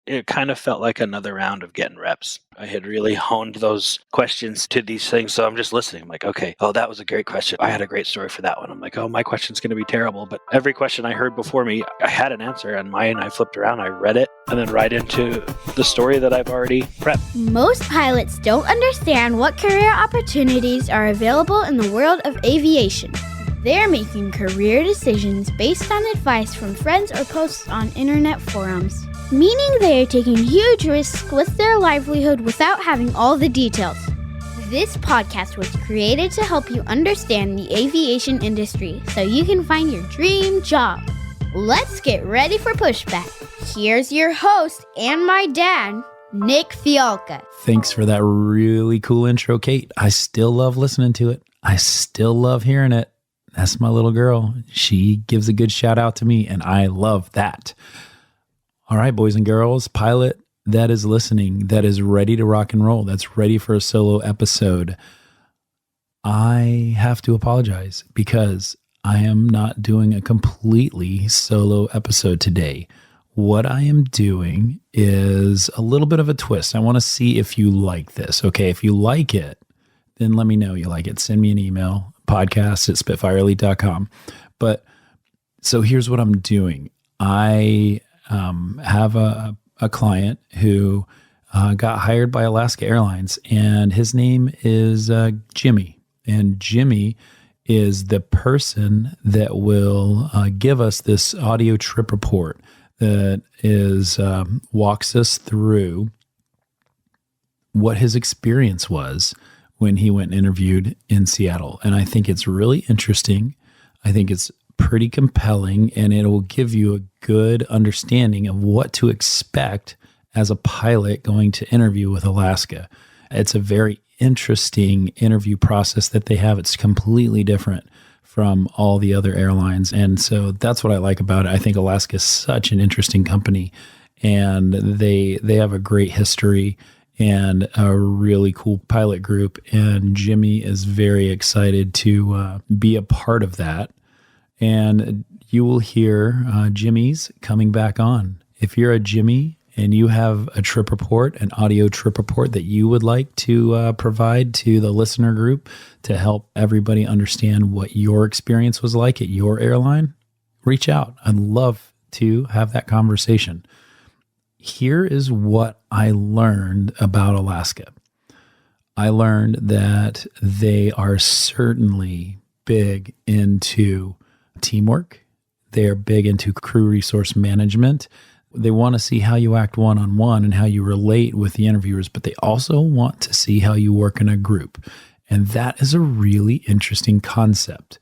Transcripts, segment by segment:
it kind of felt like another round of getting reps. I had really honed those questions to these things. So I'm just listening. I'm like, okay, oh, that was a great question. I had a great story for that one. I'm like, oh, my question's going to be terrible. But every question I heard before me, I had an answer. And mine, I flipped around, I read it, and then right into the story that I've already prepped. Most pilots don't understand what career opportunities are available in the world of aviation. They're making career decisions based on advice from friends or posts on internet forums, meaning they are taking huge risks with their livelihood without having all the details. This podcast was created to help you understand the aviation industry so you can find your dream job. Let's get ready for Pushback. Here's your host and my dad, Nick Fialka. Thanks for that really cool intro, Kate. I still love listening to it. I still love hearing it. That's my little girl. She gives a good shout out to me, and I love that. All right, boys and girls, pilot that is listening, that is ready to rock and roll, that's ready for a solo episode. I have to apologize because I am not doing a completely solo episode today. What I am doing is a little bit of a twist. I want to see if you like this. Okay, if you like it, then let me know you like it. Send me an email, podcast@spitfireelite.com. But so here's what I'm doing. I have a client who got hired by Alaska Airlines, and his name is Jimmy. And Jimmy is the person that will give us this audio trip report that is walks us through what his experience was when he went and interviewed in Seattle. And I think it's really interesting. I think it's pretty compelling, and it will give you a good understanding of what to expect as a pilot going to interview with Alaska. It's a very interesting interview process that they have. It's completely different from all the other airlines. And so that's what I like about it. I think Alaska is such an interesting company, and they have a great history and a really cool pilot group. And Jimmy is very excited to be a part of that. And you will hear Jimmy's coming back on. If you're a Jimmy and you have a trip report, an audio trip report that you would like to provide to the listener group to help everybody understand what your experience was like at your airline, reach out. I'd love to have that conversation. Here is what I learned about Alaska. I learned that they are certainly big into teamwork. They're big into crew resource management. They want to see how you act one-on-one and how you relate with the interviewers, but they also want to see how you work in a group. And that is a really interesting concept,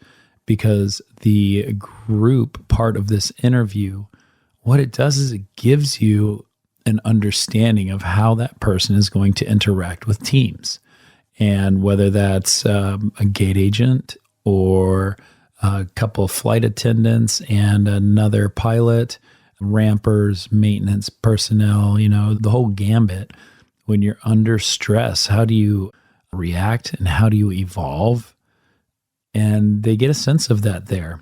because the group part of this interview, what it does is it gives you an understanding of how that person is going to interact with teams. And whether that's a gate agent or a couple of flight attendants and another pilot, rampers, maintenance personnel, the whole gambit. When you're under stress, how do you react and how do you evolve? And they get a sense of that there.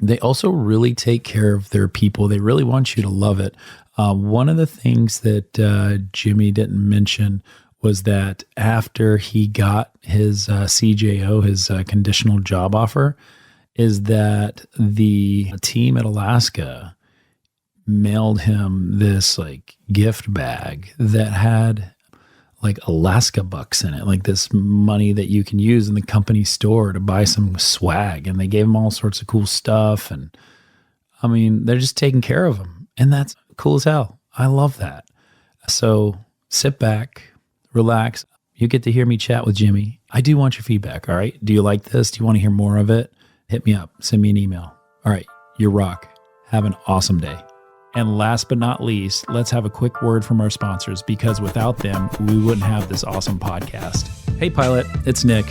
They also really take care of their people. They really want you to love it. One of the things that Jimmy didn't mention was that after he got his CJO, his conditional job offer, is that the team at Alaska mailed him this gift bag that had Alaska bucks in it, this money that you can use in the company store to buy some swag. And they gave him all sorts of cool stuff. And I mean, they're just taking care of him. And that's cool as hell. I love that. So sit back, relax. You get to hear me chat with Jimmy. I do want your feedback. All right. Do you like this? Do you want to hear more of it? Hit me up. Send me an email. All right. You rock. Have an awesome day. And last but not least, let's have a quick word from our sponsors, because without them, we wouldn't have this awesome podcast. Hey, pilot, it's Nick.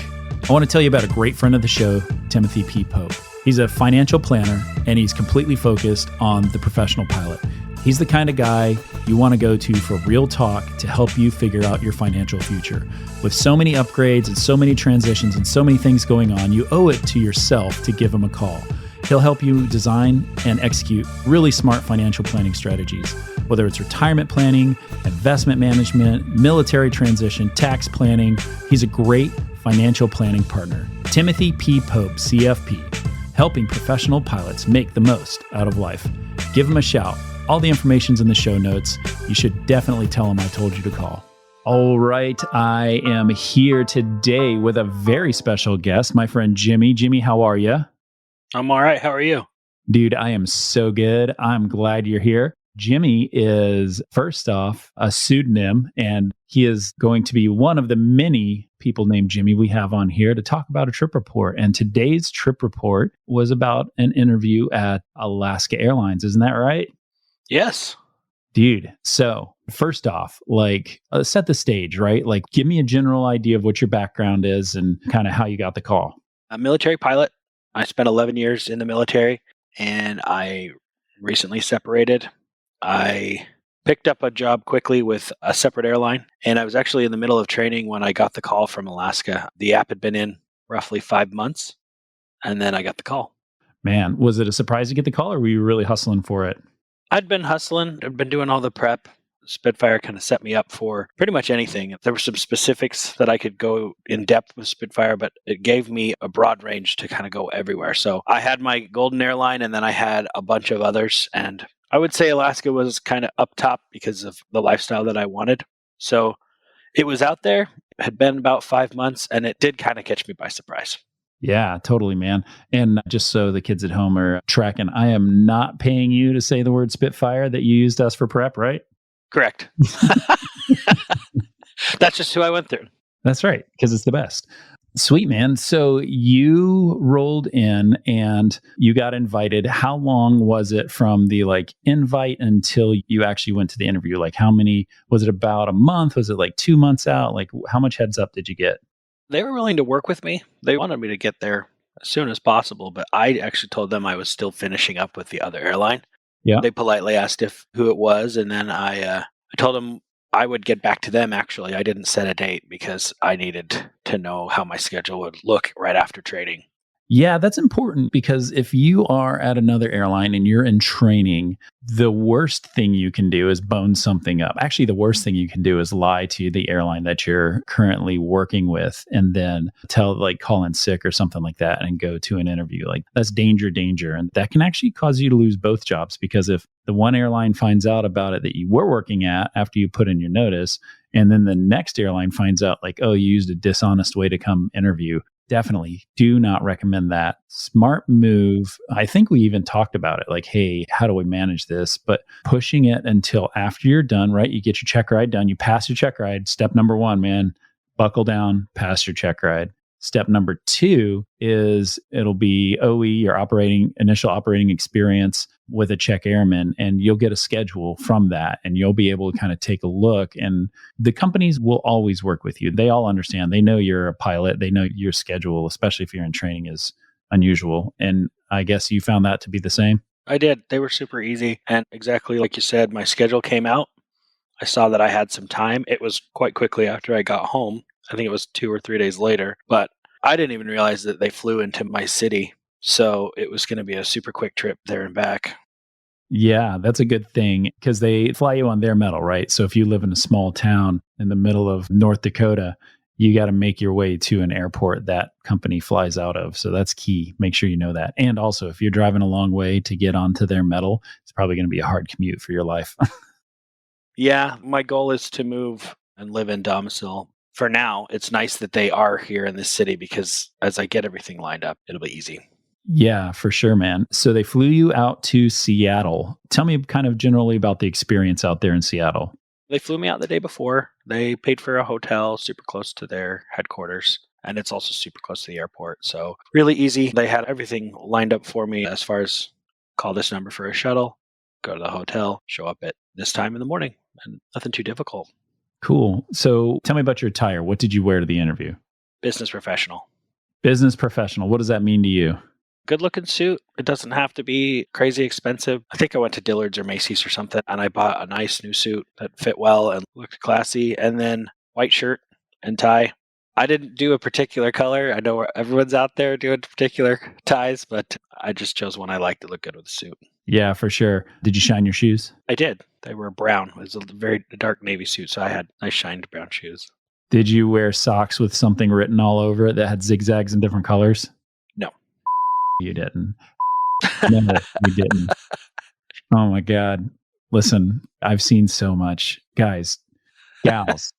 I want to tell you about a great friend of the show, Timothy P. Pope. He's a financial planner, and he's completely focused on the professional pilot. He's the kind of guy you want to go to for real talk to help you figure out your financial future. With so many upgrades and so many transitions and so many things going on, you owe it to yourself to give him a call. He'll help you design and execute really smart financial planning strategies, whether it's retirement planning, investment management, military transition, tax planning. He's a great financial planning partner. Timothy P. Pope, CFP, helping professional pilots make the most out of life. Give him a shout. All the information's in the show notes. You should definitely tell him I told you to call. All right, I am here today with a very special guest, my friend Jimmy. Jimmy, how are you? I'm all right. How are you? Dude, I am so good. I'm glad you're here. Jimmy is, first off, a pseudonym, and he is going to be one of the many people named Jimmy we have on here to talk about a trip report. And today's trip report was about an interview at Alaska Airlines. Isn't that right? Yes. Dude, so first off, set the stage, right? Like, give me a general idea of what your background is and kind of how you got the call. A military pilot. I spent 11 years in the military, and I recently separated. I picked up a job quickly with a separate airline, and I was actually in the middle of training when I got the call from Alaska. The app had been in roughly 5 months, and then I got the call. Man, was it a surprise to get the call, or were you really hustling for it? I'd been hustling. I'd been doing all the prep. Spitfire kind of set me up for pretty much anything. There were some specifics that I could go in depth with Spitfire, but it gave me a broad range to kind of go everywhere. So I had my golden airline, and then I had a bunch of others. And I would say Alaska was kind of up top because of the lifestyle that I wanted. So it was out there. It had been about 5 months, and it did kind of catch me by surprise. Yeah, totally, man. And just so the kids at home are tracking, I am not paying you to say the word Spitfire that you used us for prep, right? Correct. That's just who I went through. That's right, because it's the best. Sweet, man. So you rolled in and you got invited. How long was it from the invite until you actually went to the interview? Like, how many, was it about a month? Was it like 2 months out? Like, how much heads up did you get? They were willing to work with me. They wanted me to get there as soon as possible, but I actually told them I was still finishing up with the other airline. Yeah. They politely asked who it was, and then I told them I would get back to them. Actually, I didn't set a date because I needed to know how my schedule would look right after trading. Yeah, that's important because if you are at another airline and you're in training, the worst thing you can do is bone something up. Actually, the worst thing you can do is lie to the airline that you're currently working with and then call in sick or something like that and go to an interview. Like, that's danger. And that can actually cause you to lose both jobs, because if the one airline finds out about it that you were working at after you put in your notice, and then the next airline finds out you used a dishonest way to come interview, definitely do not recommend that. Smart move. I think we even talked about it, hey, how do we manage this? But pushing it until after you're done, right? You get your check ride done, you pass your check ride. Step number 1, man, buckle down, pass your check ride. Step number 2 is it'll be OE, your initial operating experience with a check airman, and you'll get a schedule from that, and you'll be able to kind of take a look. And the companies will always work with you. They all understand. They know you're a pilot. They know your schedule, especially if you're in training, is unusual. And I guess you found that to be the same. I did. They were super easy. And exactly like you said, my schedule came out. I saw that I had some time. It was quite quickly after I got home. I think it was 2 or 3 days later, but I didn't even realize that they flew into my city. So it was going to be a super quick trip there and back. Yeah, that's a good thing because they fly you on their metal, right? So if you live in a small town in the middle of North Dakota, you got to make your way to an airport that company flies out of. So that's key. Make sure you know that. And also, if you're driving a long way to get onto their metal, it's probably going to be a hard commute for your life. Yeah, my goal is to move and live in domicile. For now, it's nice that they are here in this city because as I get everything lined up, it'll be easy. Yeah, for sure, man. So they flew you out to Seattle. Tell me kind of generally about the experience out there in Seattle. They flew me out the day before. They paid for a hotel super close to their headquarters, and it's also super close to the airport. So really easy. They had everything lined up for me as far as call this number for a shuttle, go to the hotel, show up at this time in the morning, and nothing too difficult. Cool. So tell me about your attire. What did you wear to the interview? Business professional. Business professional. What does that mean to you? Good looking suit. It doesn't have to be crazy expensive. I think I went to Dillard's or Macy's or something, and I bought a nice new suit that fit well and looked classy. And then white shirt and tie. I didn't do a particular color. I know everyone's out there doing particular ties, but I just chose one I liked that looked good with the suit. Yeah, for sure. Did you shine your shoes? I did. They were brown. It was a very dark navy suit, so I had nice shined brown shoes. Did you wear socks with something written all over it that had zigzags in different colors? No. You didn't. No, you didn't. Oh my God. Listen, I've seen so much. Guys, gals,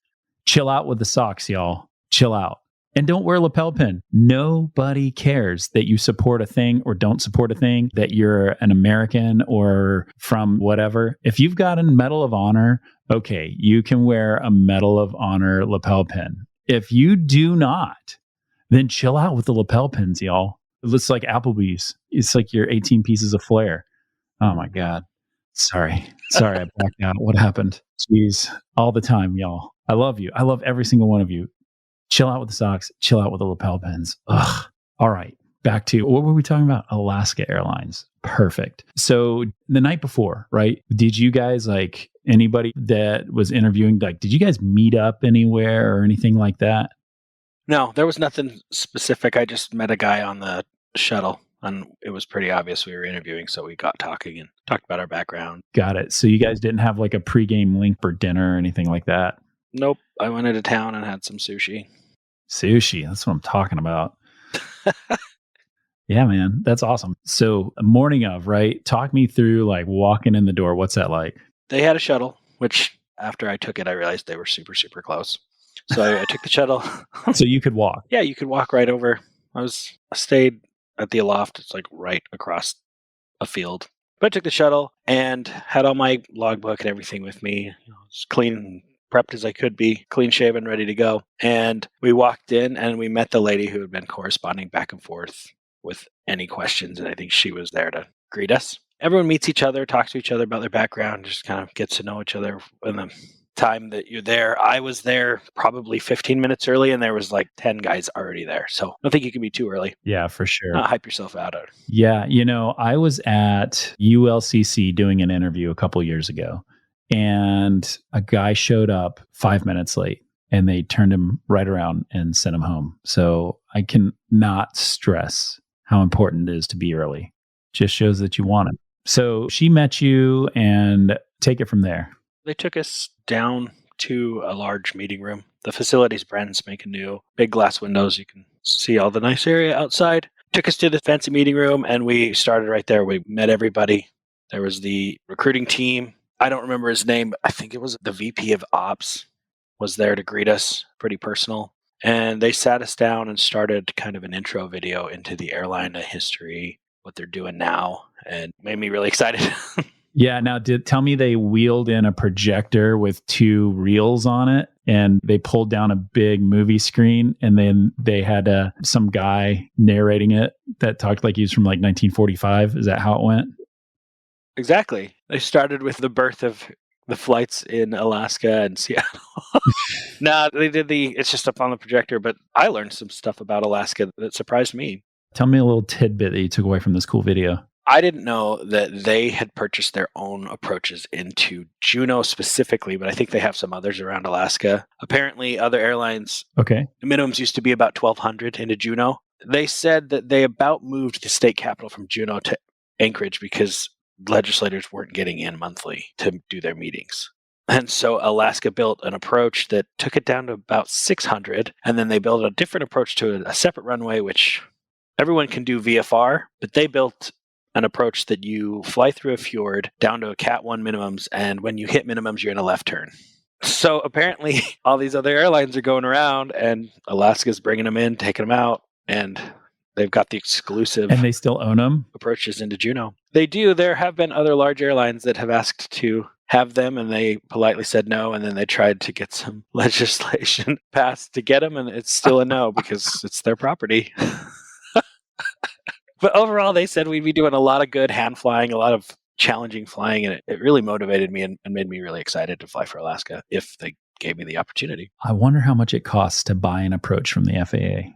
chill out with the socks, y'all. Chill out. And don't wear a lapel pin. Nobody cares that you support a thing or don't support a thing, that you're an American or from whatever. If you've got a Medal of Honor, okay, you can wear a Medal of Honor lapel pin. If you do not, then chill out with the lapel pins, y'all. It looks like Applebee's. It's like your 18 pieces of flair. Oh my God. Sorry, I blacked out. What happened? Jeez, all the time, y'all. I love you. I love every single one of you. Chill out with the socks. Chill out with the lapel pins. Ugh. All right. Back to what were we talking about? Alaska Airlines. Perfect. So the night before, right? Did you guys like anybody that was interviewing? Like, did you guys meet up anywhere or anything like that? No, there was nothing specific. I just met a guy on the shuttle, and it was pretty obvious we were interviewing, so we got talking and talked about our background. Got it. So you guys didn't have like a pregame link for dinner or anything like that? Nope. I went into town and had some sushi. Sushi. That's what I'm talking about. Yeah, man. That's awesome. So morning of, right? Talk me through like walking in the door. What's that like? They had a shuttle, which after I took it, I realized they were super, super close. So I took the shuttle. So you could walk. Yeah, you could walk right over. I stayed at the Aloft. It's like right across a field. But I took the shuttle and had all my logbook and everything with me. As clean and prepped as I could be, clean shaven, ready to go. And we walked in and we met the lady who had been corresponding back and forth with any questions. And I think she was there to greet us. Everyone meets each other, talks to each other about their background, just kind of gets to know each other in the time that you're there. I was there probably 15 minutes early and there was like 10 guys already there. So I don't think you can be too early. Yeah, for sure. Not hype yourself out. Yeah. I was at ULCC doing an interview a couple years ago and a guy showed up 5 minutes late and they turned him right around and sent him home. So I cannot stress how important it is to be early. Just shows that you want it. So she met you and take it from there. They took us down to a large meeting room. The facility's brand spanking new. Big glass windows. You can see all the nice area outside. Took us to the fancy meeting room and we started right there. We met everybody. There was the recruiting team. I don't remember his name. I think it was the VP of Ops was there to greet us. Pretty personal. And they sat us down and started kind of an intro video into the airline history, what they're doing now, and made me really excited. Yeah. Now, tell me they wheeled in a projector with 2 reels on it and they pulled down a big movie screen and then they had some guy narrating it that talked like he was from like 1945. Is that how it went? Exactly. They started with the birth of the flights in Alaska and Seattle. No, they did it's just up on the projector, but I learned some stuff about Alaska that surprised me. Tell me a little tidbit that you took away from this cool video. I didn't know that they had purchased their own approaches into Juneau specifically, but I think they have some others around Alaska. Apparently, other airlines, okay, the minimums used to be about 1,200 into Juneau. They said that they about moved the state capital from Juneau to Anchorage because legislators weren't getting in monthly to do their meetings. And so Alaska built an approach that took it down to about 600, and then they built a different approach to a separate runway, which everyone can do VFR, but they built an approach that you fly through a fjord down to a Cat 1 minimums, and when you hit minimums, you're in a left turn. So apparently all these other airlines are going around, and Alaska's bringing them in, taking them out, and they've got the exclusive... And they still own them? ...approaches into Juneau. They do. There have been other large airlines that have asked to have them, and they politely said no, and then they tried to get some legislation passed to get them, and it's still a no because it's their property. But overall, they said we'd be doing a lot of good hand flying, a lot of challenging flying, and it really motivated me and made me really excited to fly for Alaska if they gave me the opportunity. I wonder how much it costs to buy an approach from the FAA.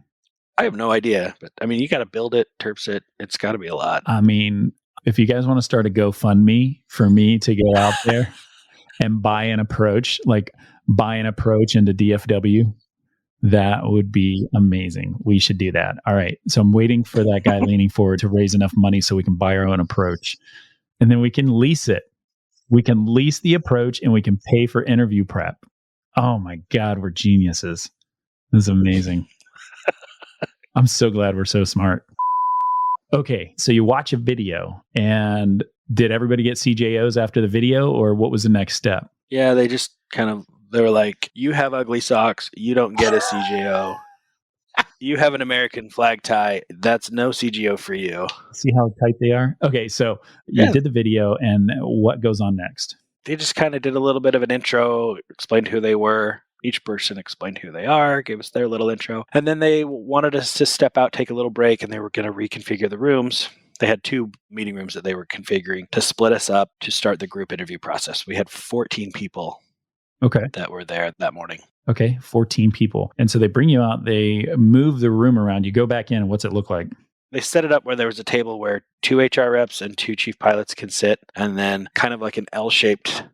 I have no idea, but I mean, you got to build it, terps it. It's got to be a lot. I mean, if you guys want to start a GoFundMe for me to go out there and buy an approach, like buy an approach into DFW, That would be amazing. We should do that. All right. So I'm waiting for that guy leaning forward to raise enough money so we can buy our own approach. And then we can lease it. We can lease the approach and we can pay for interview prep. Oh my God, we're geniuses. This is amazing. I'm so glad we're so smart. Okay, so you watch a video, and did everybody get CJOs after the video, or what was the next step? Yeah, they just they were like, you have ugly socks, you don't get a CJO. You have an American flag tie, that's no CJO for you. See how tight they are? Okay, so you did the video, and what goes on next? They just kind of did a little bit of an intro, explained who they were. Each person explained who they are, gave us their little intro. And then they wanted us to step out, take a little break, and they were going to reconfigure the rooms. They had 2 meeting rooms that they were configuring to split us up to start the group interview process. We had 14 people that were there that morning. Okay, 14 people. And so they bring you out, they move the room around, you go back in, and what's it look like? They set it up where there was a table where 2 HR reps and 2 chief pilots can sit, and then kind of like an L-shaped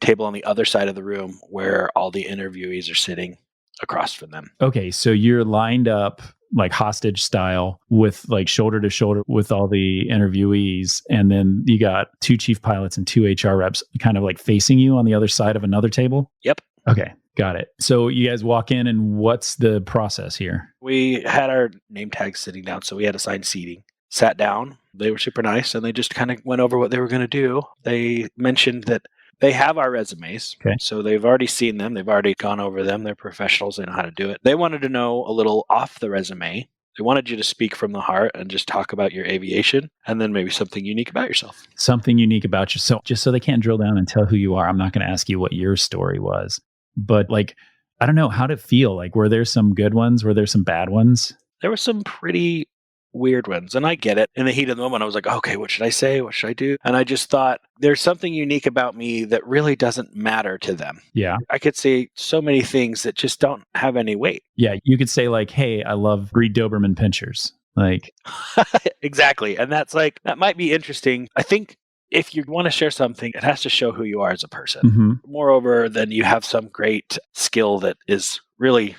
table on the other side of the room where all the interviewees are sitting across from them. Okay, so you're lined up like hostage style with like shoulder to shoulder with all the interviewees, and then you got 2 chief pilots and 2 HR reps kind of like facing you on the other side of another table? Yep. Okay, got it. So you guys walk in, and what's the process here? We had our name tags sitting down, so we had assigned seating. Sat down, they were super nice, and they just kind of went over what they were going to do. They mentioned that they have our resumes, so they've already seen them. They've already gone over them. They're professionals. They know how to do it. They wanted to know a little off the resume. They wanted you to speak from the heart and just talk about your aviation and then maybe something unique about yourself. Something unique about yourself, just so they can't drill down and tell who you are. I'm not going to ask you what your story was, but like, I don't know, how did it feel? Like, were there some good ones? Were there some bad ones? There were some pretty weird ones, and I get it. In the heat of the moment, I was like, okay, what should I say? What should I do? And I just thought, there's something unique about me that really doesn't matter to them. Yeah. I could say so many things that just don't have any weight. Yeah, you could say like, hey, I love Reed Doberman pinchers. Like, exactly. And that's like, that might be interesting. I think if you want to share something, it has to show who you are as a person. Mm-hmm. Moreover, then you have some great skill that is really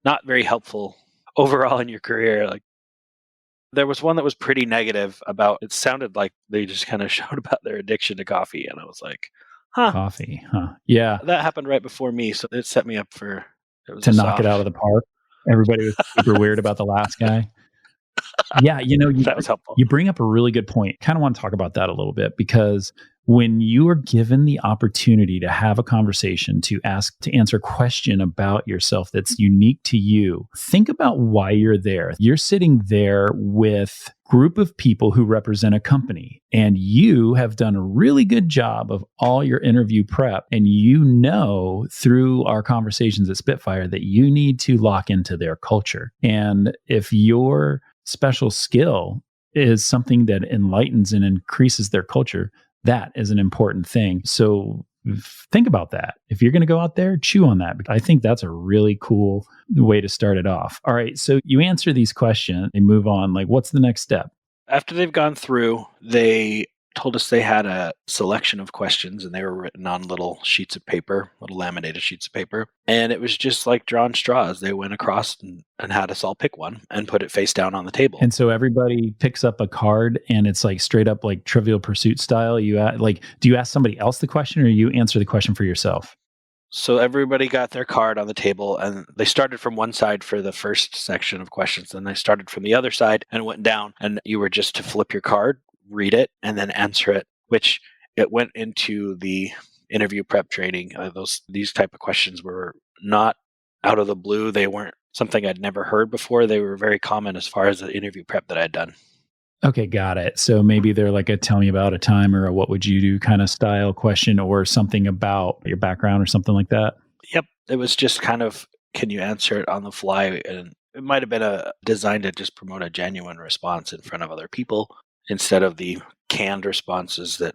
not very helpful overall in your career. Like, there was one that was pretty negative about, it sounded like they just kind of showed about their addiction to coffee. And I was like, coffee, yeah. That happened right before me. So it set me up for to knock it out of the park. Everybody was super weird about the last guy. Yeah, that was helpful. You bring up a really good point. Kind of want to talk about that a little bit, because when you are given the opportunity to have a conversation, to answer a question about yourself that's unique to you, think about why you're there. You're sitting there with a group of people who represent a company, and you have done a really good job of all your interview prep. And through our conversations at Spitfire that you need to lock into their culture. And if your special skill is something that enlightens and increases their culture, that is an important thing. So think about that. If you're going to go out there, chew on that. I think that's a really cool way to start it off. All right. So you answer these questions and move on. Like, what's the next step? After they've gone through, they told us they had a selection of questions, and they were written on little sheets of paper, little laminated sheets of paper. And it was just like drawing straws. They went across and had us all pick one and put it face down on the table. And so everybody picks up a card, and it's like straight up like Trivial Pursuit style. Do you ask somebody else the question, or you answer the question for yourself? So everybody got their card on the table, and they started from one side for the first section of questions. Then they started from the other side and went down, and you were just to flip your card, read it, and then answer it, which it went into the interview prep training. These type of questions were not out of the blue. They weren't something I'd never heard before. They were very common as far as the interview prep that I'd done. Okay, got it. So maybe they're like a tell me about a time or a what would you do kind of style question, or something about your background or something like that? Yep. It was just kind of, can you answer it on the fly? And it might have been designed to just promote a genuine response in front of other people, instead of the canned responses that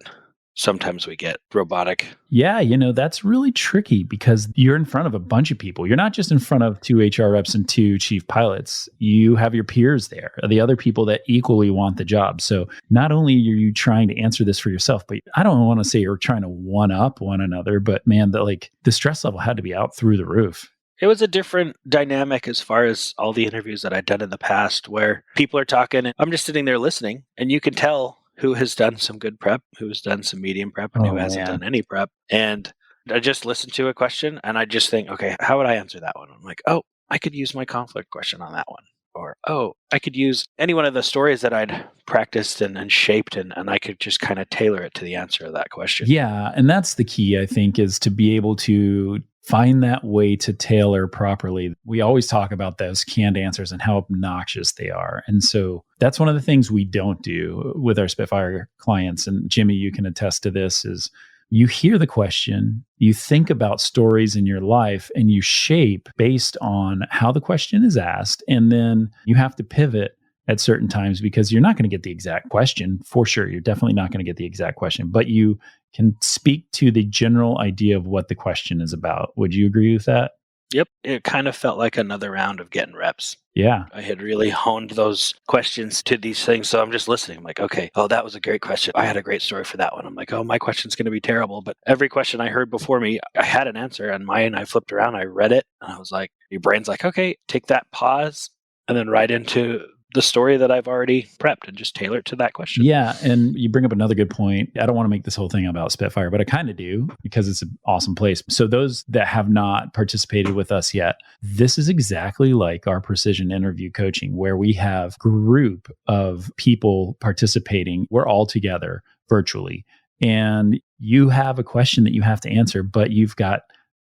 sometimes we get, robotic. Yeah, that's really tricky, because you're in front of a bunch of people. You're not just in front of 2 HR reps and 2 chief pilots. You have your peers there, the other people that equally want the job. So not only are you trying to answer this for yourself, but I don't want to say you're trying to one up one another, but man, the stress level had to be out through the roof. It was a different dynamic as far as all the interviews that I'd done in the past where people are talking and I'm just sitting there listening and you can tell who has done some good prep, who has done some medium prep, and who Oh hasn't man. done any prep. And I just listen to a question and I just think, okay, how would I answer that one? I'm like, oh, I could use my conflict question on that one. Or, oh, I could use any one of the stories that I'd practiced and shaped, and I could just kind of tailor it to the answer of that question. Yeah. And that's the key, I think, is to be able to find that way to tailor properly. We always talk about those canned answers and how obnoxious they are. And so that's one of the things we don't do with our Spitfire clients. And Jimmy, you can attest to this is you hear the question, you think about stories in your life, and you shape based on how the question is asked. And then you have to pivot at certain times because you're not going to get the exact question for sure. You're definitely not going to get the exact question, but you can speak to the general idea of what the question is about. Would you agree with that? Yep. It kind of felt like another round of getting reps. Yeah. I had really honed those questions to these things. So I'm just listening. I'm like, okay, oh, that was a great question. I had a great story for that one. I'm like, oh, my question's going to be terrible. But every question I heard before me, I had an answer. And mine, I flipped around, I read it, and I was like, your brain's like, okay, take that pause and then right into the story that I've already prepped and just tailor it to that question. Yeah. And you bring up another good point. I don't want to make this whole thing about Spitfire, but I kind of do because it's an awesome place. So, those that have not participated with us yet, this is exactly like our precision interview coaching, where we have a group of people participating. We're all together virtually. And you have a question that you have to answer, but you've got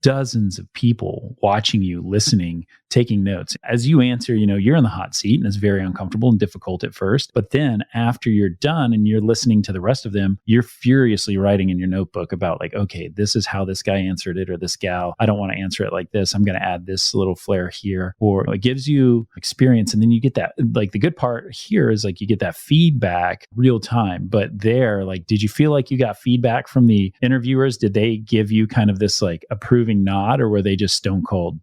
dozens of people watching you, listening, taking notes. As you answer, you're in the hot seat and it's very uncomfortable and difficult at first. But then after you're done and you're listening to the rest of them, you're furiously writing in your notebook about like, okay, this is how this guy answered it or this gal. I don't want to answer it like this. I'm going to add this little flair here. Or it gives you experience. And then you get that, like the good part here is like you get that feedback real time. But there, like, did you feel like you got feedback from the interviewers? Did they give you kind of this like approving nod, or were they just stone cold?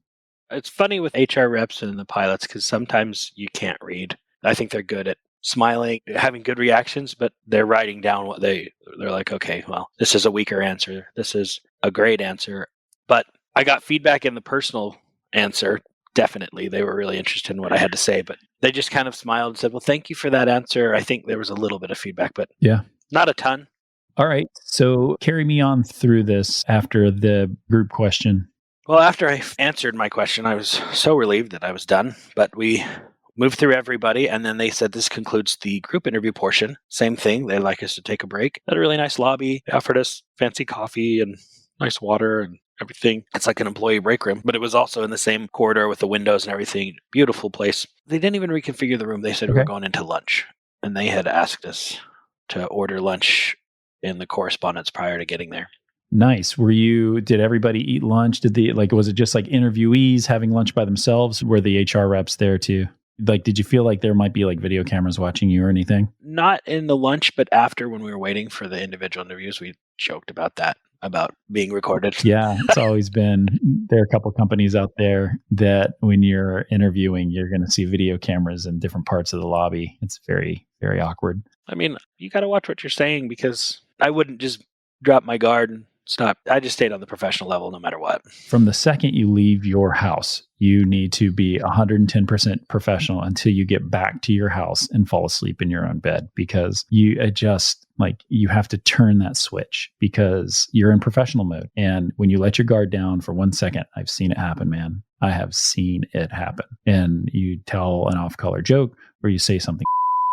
It's funny with HR reps and the pilots because sometimes you can't read. I think they're good at smiling, having good reactions, but they're writing down what they're like, okay, well, this is a weaker answer. This is a great answer. But I got feedback in the personal answer. Definitely. They were really interested in what I had to say, but they just kind of smiled and said, well, thank you for that answer. I think there was a little bit of feedback, but yeah, not a ton. All right. So carry me on through this after the group question. Well, after I answered my question, I was so relieved that I was done, but we moved through everybody, and then they said this concludes the group interview portion. Same thing. They'd like us to take a break. Had a really nice lobby. They offered us fancy coffee and nice water and everything. It's like an employee break room, but it was also in the same corridor with the windows and everything. Beautiful place. They didn't even reconfigure the room. They said we were going into lunch, and they had asked us to order lunch in the correspondence prior to getting there. Nice. Did everybody eat lunch? Was it just like interviewees having lunch by themselves? Were the HR reps there too? Like, did you feel like there might be like video cameras watching you or anything? Not in the lunch, but after when we were waiting for the individual interviews, we joked about that, about being recorded. Yeah, it's always been, there are a couple companies out there that when you're interviewing, you're going to see video cameras in different parts of the lobby. It's very, very awkward. I mean, you got to watch what you're saying because I wouldn't just drop my guard and stop. I just stayed on the professional level no matter what. From the second you leave your house, you need to be 110% professional until you get back to your house and fall asleep in your own bed, because you adjust, like you have to turn that switch because you're in professional mode. And when you let your guard down for 1 second, I've seen it happen, man. I have seen it happen. And you tell an off-color joke or you say something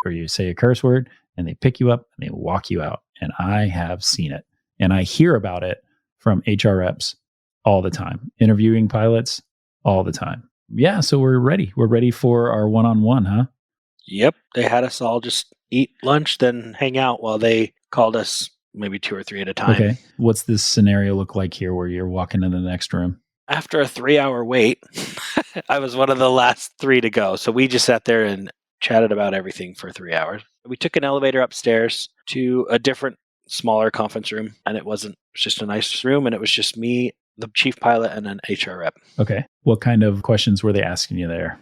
or you say a curse word and they pick you up and they walk you out. And I have seen it. And I hear about it from HR reps all the time, interviewing pilots all the time. Yeah, so we're ready. We're ready for our one-on-one, huh? Yep. They had us all just eat lunch, then hang out while they called us maybe 2 or 3 at a time. Okay. What's this scenario look like here where you're walking in the next room? After a 3-hour wait, I was one of the last 3 to go. So we just sat there and chatted about everything for 3 hours. We took an elevator upstairs to a different smaller conference room, and it was just a nice room, and it was just me, the chief pilot, and an HR rep. Okay. What kind of questions were they asking you there?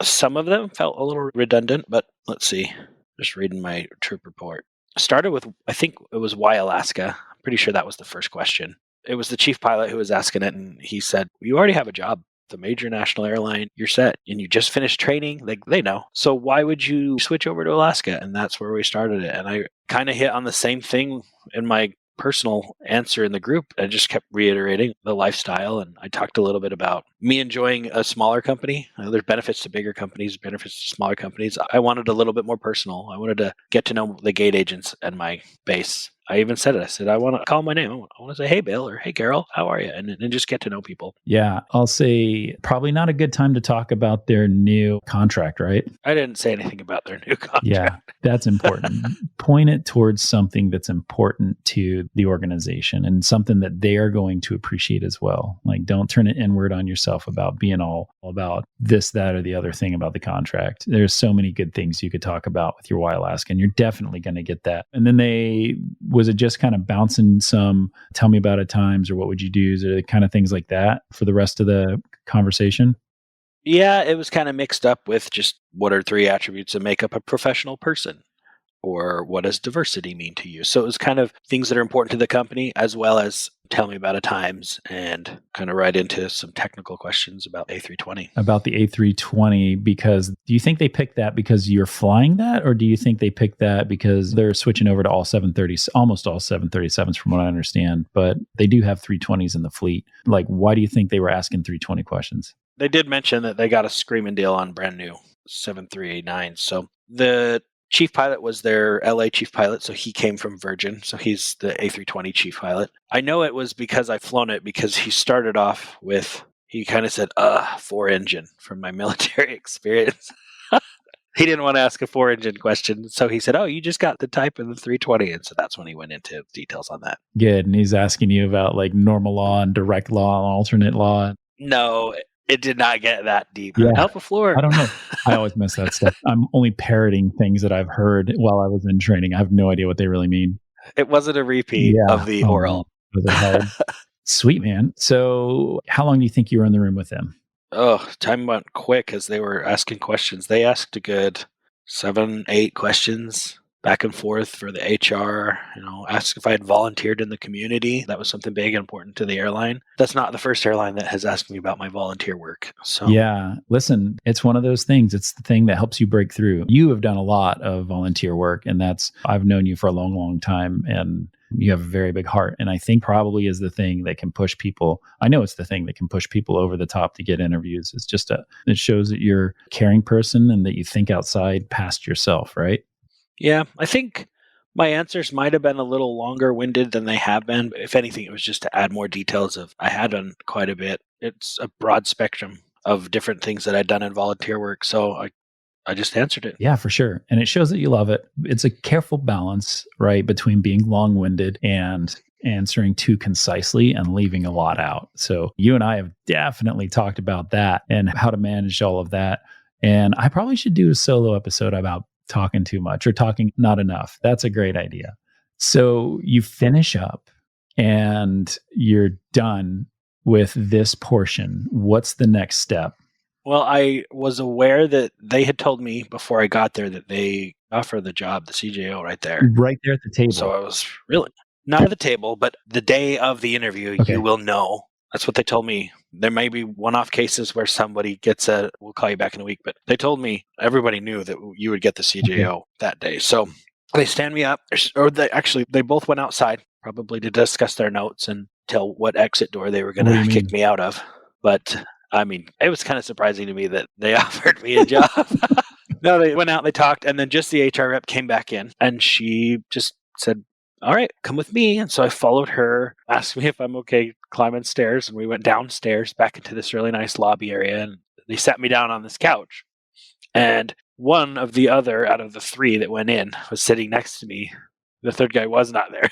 Some of them felt a little redundant, but let's see. Just reading my trip report. Started with, I think it was why Alaska. I'm pretty sure that was the first question. It was the chief pilot who was asking it, and he said, you already have a job. with a major national airline, you're set. And you just finished training, they know. So why would you switch over to Alaska? And that's where we started it. And I kind of hit on the same thing in my personal answer in the group. I just kept reiterating the lifestyle, and I talked a little bit about me enjoying a smaller company. There's benefits to bigger companies, benefits to smaller companies. I wanted a little bit more personal. I wanted to get to know the gate agents and my base. I even said it. I said, I want to call my name. I want to say, hey, Bill, or hey, Carol, how are you? And just get to know people. Yeah, I'll say probably not a good time to talk about their new contract, right? I didn't say anything about their new contract. Yeah, that's important. Point it towards something that's important to the organization and something that they are going to appreciate as well. Like, don't turn it inward on yourself about being all about this, that, or the other thing about the contract. There's so many good things you could talk about with your Why Alaska, and you're definitely going to get that. And then was it just kind of bouncing some tell me about it times, or what would you do? Is it kind of things like that for the rest of the conversation? Yeah, it was kind of mixed up with just what are 3 attributes that make up a professional person, or what does diversity mean to you? So it was kind of things that are important to the company, as well as tell me about it times, and kind of right into some technical questions about A320. About the A320, because do you think they picked that because you're flying that, or do you think they picked that because they're switching over to almost all 737s from what I understand, but they do have 320s in the fleet? Like, why do you think they were asking 320 questions? They did mention that they got a screaming deal on brand new 7389. So the chief pilot was their LA chief pilot, so he came from Virgin, so he's the A320 chief pilot. I know it was because I've flown it, because he started off with, he kind of said, 4-engine from my military experience. He didn't want to ask a 4-engine question, so he said, oh, you just got the type in the 320, and so that's when he went into details on that. Good, and he's asking you about like normal law and direct law and alternate law. No, it did not get that deep. Yeah. Alpha Floor. I don't know. I always miss that stuff. I'm only parroting things that I've heard while I was in training. I have no idea what they really mean. It wasn't a repeat of the oral. Was it hard? Sweet, man. So how long do you think you were in the room with them? Oh, time went quick as they were asking questions. They asked a good 7, 8 questions back and forth for the HR, asked if I had volunteered in the community. That was something big and important to the airline. That's not the first airline that has asked me about my volunteer work. So yeah, listen, it's one of those things. It's the thing that helps you break through. You have done a lot of volunteer work, and I've known you for a long, long time, and you have a very big heart. And I think probably is the thing that can push people. I know it's the thing that can push people over the top to get interviews. It's just it shows that you're a caring person and that you think outside past yourself, right? Yeah, I think my answers might have been a little longer winded than they have been. But if anything, it was just to add more details I had done quite a bit. It's a broad spectrum of different things that I'd done in volunteer work. So I just answered it. Yeah, for sure. And it shows that you love it. It's a careful balance, right, between being long-winded and answering too concisely and leaving a lot out. So you and I have definitely talked about that and how to manage all of that. And I probably should do a solo episode about talking too much or talking not enough. That's a great idea. So you finish up and you're done with this portion. What's the next step? Well, I was aware that they had told me before I got there that they offer the job, the CJO right there. Right there at the table. So I was really, not at the table, but the day of the interview, You will know. That's what they told me. There may be one-off cases where somebody gets we'll call you back in a week, but they told me everybody knew that you would get the CJO that day. So they stand me up, or they both went outside, probably to discuss their notes and tell what exit door they were going to kick me out of. But I mean, it was kind of surprising to me that they offered me a job. No, they went out, they talked, and then just the HR rep came back in, and she just said, all right, come with me. And so I followed her, asked me if I'm okay climbing stairs, and we went downstairs back into this really nice lobby area, and they sat me down on this couch. And one of the other out of the 3 that went in was sitting next to me. The third guy was not there.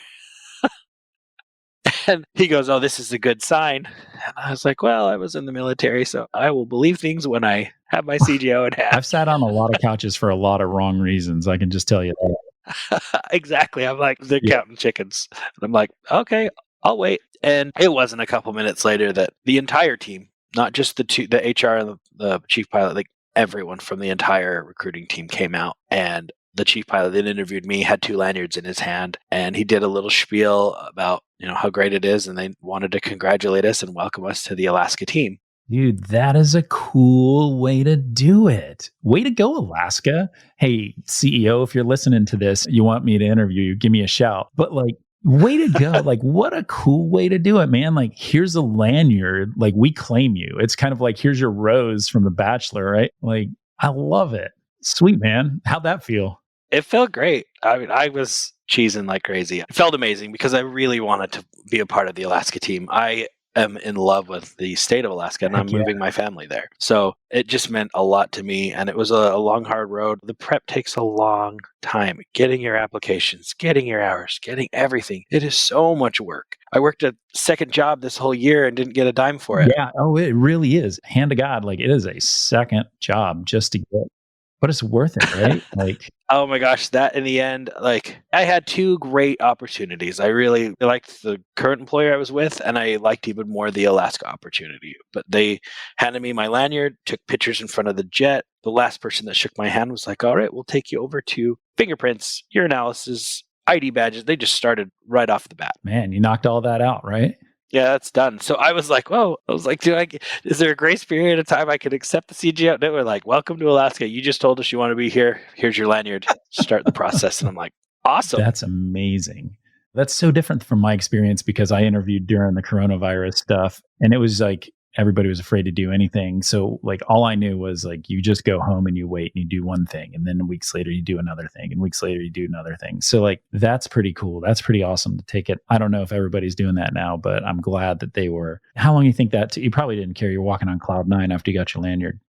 And he goes, oh, this is a good sign. And I was like, well, I was in the military, so I will believe things when I have my CGO in hand. I've sat on a lot of couches for a lot of wrong reasons. I can just tell you that. Exactly. I'm like, they're counting chickens. And I'm like, okay, I'll wait. And it wasn't a couple minutes later that the entire team, not just the HR and the chief pilot, like everyone from the entire recruiting team came out. And the chief pilot that interviewed me had 2 lanyards in his hand, and he did a little spiel about how great it is, and they wanted to congratulate us and welcome us to the Alaska team. Dude, that is a cool way to do it. Way to go, Alaska. Hey, CEO, if you're listening to this, you want me to interview you, give me a shout. But like, way to go. Like, what a cool way to do it, man. Like, here's a lanyard. Like, we claim you. It's kind of like, here's your rose from The Bachelor, right? Like, I love it. Sweet, man. How'd that feel? It felt great. I mean, I was cheesing like crazy. It felt amazing because I really wanted to be a part of the Alaska team. I am in love with the state of Alaska and I'm Heck yeah. moving my family there. So it just meant a lot to me. And it was a long, hard road. The prep takes a long time. Getting your applications, getting your hours, getting everything. It is so much work. I worked a second job this whole year and didn't get a dime for it. Yeah. Oh, it really is. Hand to God. Like, it is a second job just to get, but it's worth it, right? Like, Oh my gosh, that in the end, like I had two great opportunities. I really liked the current employer I was with, and I liked even more the Alaska opportunity. But they handed me my lanyard, took pictures in front of the jet. The last person that shook my hand was like, all right, we'll take you over to fingerprints, urinalysis, ID badges. They just started right off the bat. man, you knocked all that out, right? Yeah, that's done. So I was like, whoa. I was like, is there a grace period of time I could accept the CGL? They were like, welcome to Alaska. You just told us you want to be here. Here's your lanyard. Start the process. And I'm like, awesome. That's amazing. That's so different from my experience because I interviewed during the coronavirus stuff and it was like everybody was afraid to do anything. So like all I knew was like you just go home and you wait and you do one thing and then weeks later you do another thing and weeks later you do another thing. So like that's pretty cool. That's pretty awesome to take it. I don't know if everybody's doing that now, but I'm glad that they were. How long do you think that you probably didn't care? You're walking on cloud nine after you got your lanyard.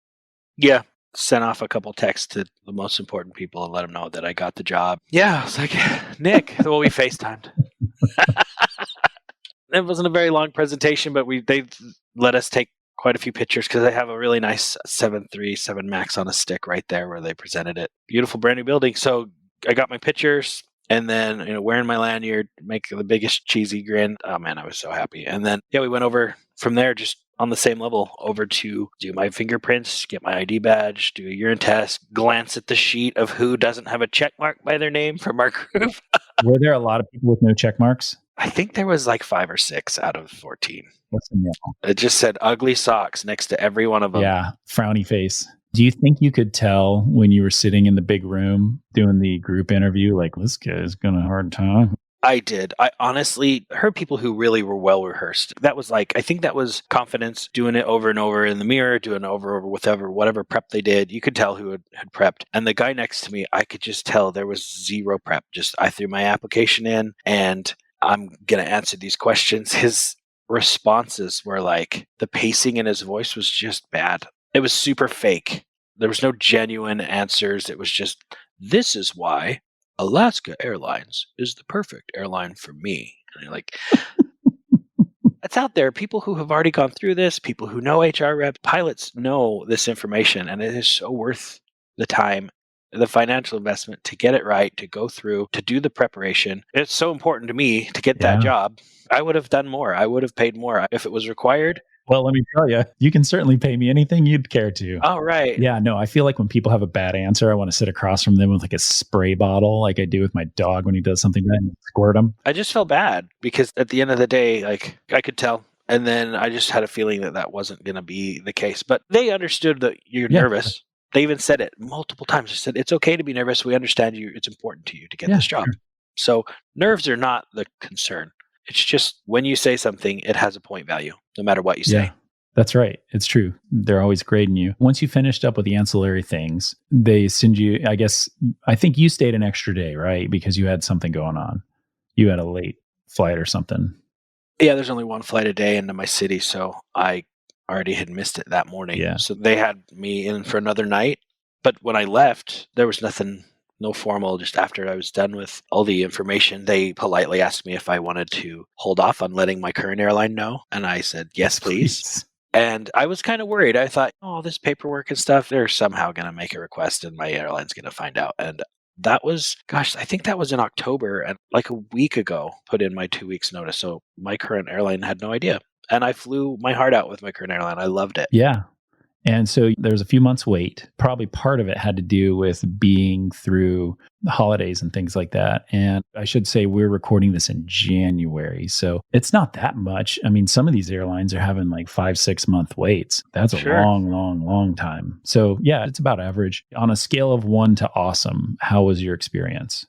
Yeah. Sent off a couple texts to the most important people and let them know that I got the job. Yeah. I was like, Nick, well, we FaceTimed. It wasn't a very long presentation, but they let us take quite a few pictures because they have a really nice 737 Max on a stick right there where they presented it. Beautiful brand new building. So I got my pictures and then, wearing my lanyard, make the biggest cheesy grin. Oh man, I was so happy. And then, we went over from there just on the same level over to do my fingerprints, get my ID badge, do a urine test, glance at the sheet of who doesn't have a check mark by their name from our group. Were there a lot of people with no check marks? I think there was like 5 or 6 out of 14. What's the yellow? It just said ugly socks next to every one of them. Yeah, frowny face. Do you think you could tell when you were sitting in the big room doing the group interview, like, this guy's got a hard time? I did. I honestly heard people who really were well rehearsed. That was I think that was confidence, doing it over and over in the mirror, doing it over with whatever prep they did. You could tell who had prepped. And the guy next to me, I could just tell there was zero prep. Just I threw my application in and I'm going to answer these questions. His responses were like, the pacing in his voice was just bad. It was super fake. There was no genuine answers. It was just, this is why Alaska Airlines is the perfect airline for me. And you're like, it's out there. People who have already gone through this, people who know HR reps, pilots know this information, and it is so worth the time, the financial investment to get it right, to go through, to do the preparation. It's so important to me to get that job. I would have done more. I would have paid more if it was required. Well, let me tell you, you can certainly pay me anything you'd care to. Oh, right. Yeah, no, I feel like when people have a bad answer, I want to sit across from them with like a spray bottle, like I do with my dog when he does something bad and squirt him. I just felt bad because at the end of the day, like I could tell. And then I just had a feeling that wasn't going to be the case. But they understood that you're nervous. They even said it multiple times. They said, it's okay to be nervous. We understand you. It's important to you to get this job. Sure. So nerves are not the concern. It's just when you say something, it has a point value, no matter what you say. Yeah, that's right. It's true. They're always grading you. Once you finished up with the ancillary things, they send you, I think you stayed an extra day, right? Because you had something going on. You had a late flight or something. Yeah, there's only one flight a day into my city, so I already had missed it that morning. Yeah. So they had me in for another night. But when I left, there was nothing, no formal. Just after I was done with all the information, they politely asked me if I wanted to hold off on letting my current airline know. And I said, yes, please. And I was kind of worried. I thought, this paperwork and stuff, they're somehow going to make a request and my airline's going to find out. And that was, I think that was in October. And like a week ago, put in my 2 weeks notice. So my current airline had no idea. And I flew my heart out with my current airline. I loved it. Yeah. And so there's a few months wait. Probably part of it had to do with being through the holidays and things like that. And I should say we're recording this in January. So it's not that much. I mean, some of these airlines are having like 5-6 month waits. That's a Sure. long time. So yeah, it's about average. On a scale of 1 to awesome, how was your experience?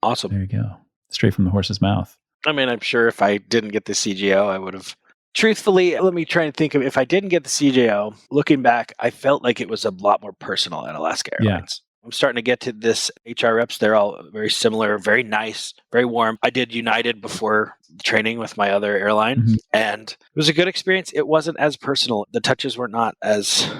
Awesome. There you go. Straight from the horse's mouth. I mean, I'm sure if I didn't get the CJO, I would have. Truthfully, let me try and think of if I didn't get the CJO, looking back, I felt like it was a lot more personal at Alaska Airlines. I'm starting to get to this HR reps. They're all very similar, very nice, very warm. I did United before training with my other airline, and it was a good experience. It wasn't as personal. The touches were not as...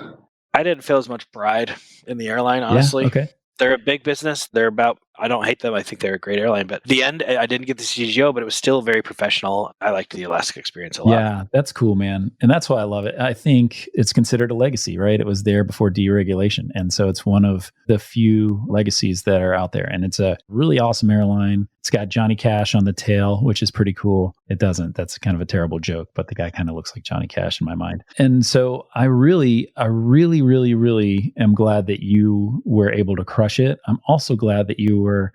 I didn't feel as much pride in the airline, honestly. Yeah, okay. They're a big business. They're about, I don't hate them. I think they're a great airline. But the end, I didn't get the CGO, but it was still very professional. I liked the Alaska experience a lot. Yeah, that's cool, man. And that's why I love it. I think it's considered a legacy, right? It was there before deregulation. And so it's one of the few legacies that are out there. And it's a really awesome airline. It's got Johnny Cash on the tail, which is pretty cool. It doesn't. That's kind of a terrible joke, but the guy kind of looks like Johnny Cash in my mind. And so I really am glad that you were able to crush it. I'm also glad that you were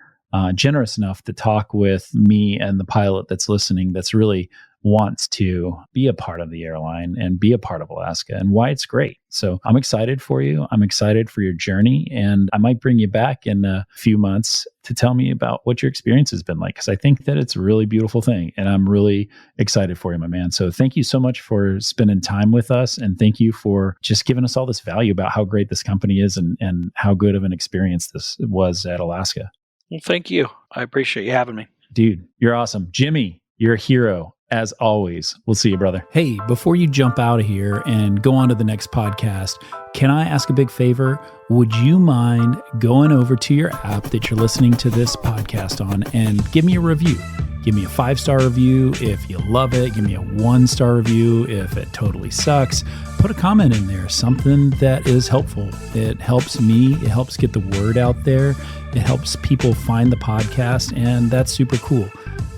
generous enough to talk with me and the pilot that's listening that's really wants to be a part of the airline and be a part of Alaska and why it's great. So I'm excited for you. I'm excited for your journey. And I might bring you back in a few months to tell me about what your experience has been like, because I think that it's a really beautiful thing. And I'm really excited for you, my man. So thank you so much for spending time with us. And thank you for just giving us all this value about how great this company is and how good of an experience this was at Alaska. Well, thank you. I appreciate you having me. Dude, you're awesome. Jimmy, you're a hero. As always, we'll see you, brother. Hey, before you jump out of here and go on to the next podcast, can I ask a big favor? Would you mind going over to your app that you're listening to this podcast on and give me a review? Give me a 5-star review if you love it. Give me a 1-star review if it totally sucks. Put a comment in there, something that is helpful. It helps me. It helps get the word out there. It helps people find the podcast, and that's super cool.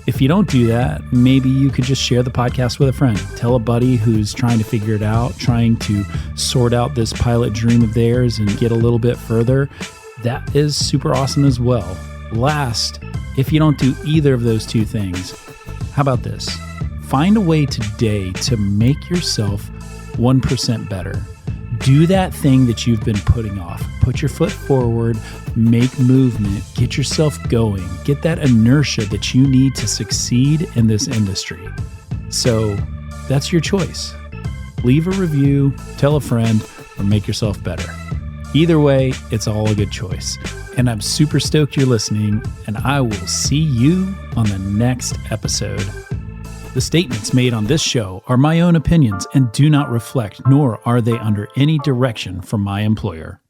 If you don't do that, maybe you could just share the podcast with a friend. Tell a buddy who's trying to figure it out, trying to sort out this pilot dream of theirs and get a little bit further. That is super awesome as well. Last, if you don't do either of those two things, how about this? Find a way today to make yourself 1% better. Do that thing that you've been putting off. Put your foot forward, make movement, get yourself going, get that inertia that you need to succeed in this industry. So that's your choice. Leave a review, tell a friend, or make yourself better. Either way, it's all a good choice. And I'm super stoked you're listening, and I will see you on the next episode. The statements made on this show are my own opinions and do not reflect, nor are they under any direction from my employer.